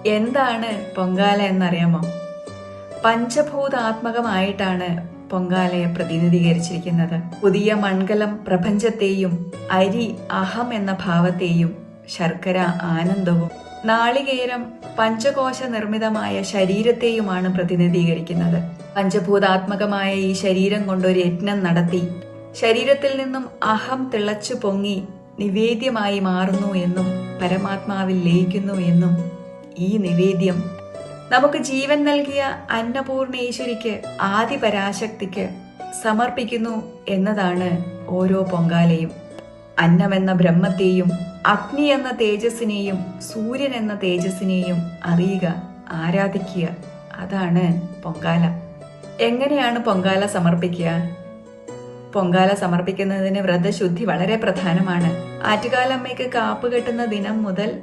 എന്താണ് പൊങ്കാല എന്നറിയാമോ? പഞ്ചഭൂതാത്മകമായിട്ടാണ് പൊങ്കാലയെ പ്രതിനിധീകരിച്ചിരിക്കുന്നത്. പുതിയ മൺകലം പ്രപഞ്ചത്തെയും, അരി അഹം എന്ന ഭാവത്തെയും, ശർക്കര ആനന്ദവും, നാളികേരം പഞ്ചകോശ നിർമ്മിതമായ ശരീരത്തെയുമാണ് പ്രതിനിധീകരിക്കുന്നത്. പഞ്ചഭൂതാത്മകമായ ഈ ശരീരം കൊണ്ടൊരു യജ്ഞം നടത്തി ശരീരത്തിൽ നിന്നും അഹം തിളച്ചു പൊങ്ങി നിവേദ്യമായി മാറുന്നു എന്നും പരമാത്മാവിൽ ലയിക്കുന്നു എന്നും ഈ നിവേദ്യം നമുക്ക് ജീവൻ നൽകിയ അന്നപൂർണേശ്വരിക്ക്, ആദിപരാശക്തിക്ക് സമർപ്പിക്കുന്നു എന്നതാണ് ഓരോ പൊങ്കാലയും. അന്നമെന്ന ബ്രഹ്മത്തെയും, അഗ്നി എന്ന തേജസ്സിനെയും, സൂര്യൻ എന്ന തേജസ്സിനെയും അറിയുക, ആരാധിക്കുക. അതാണ് പൊങ്കാല. എങ്ങനെയാണ് പൊങ്കാല സമർപ്പിക്കുക? പൊങ്കാല സമർപ്പിക്കുന്നതിന് വ്രതശുദ്ധി വളരെ പ്രധാനമാണ്. ആറ്റുകാലമ്മയ്ക്ക് കാപ്പ് കെട്ടുന്ന ദിനം മുതൽ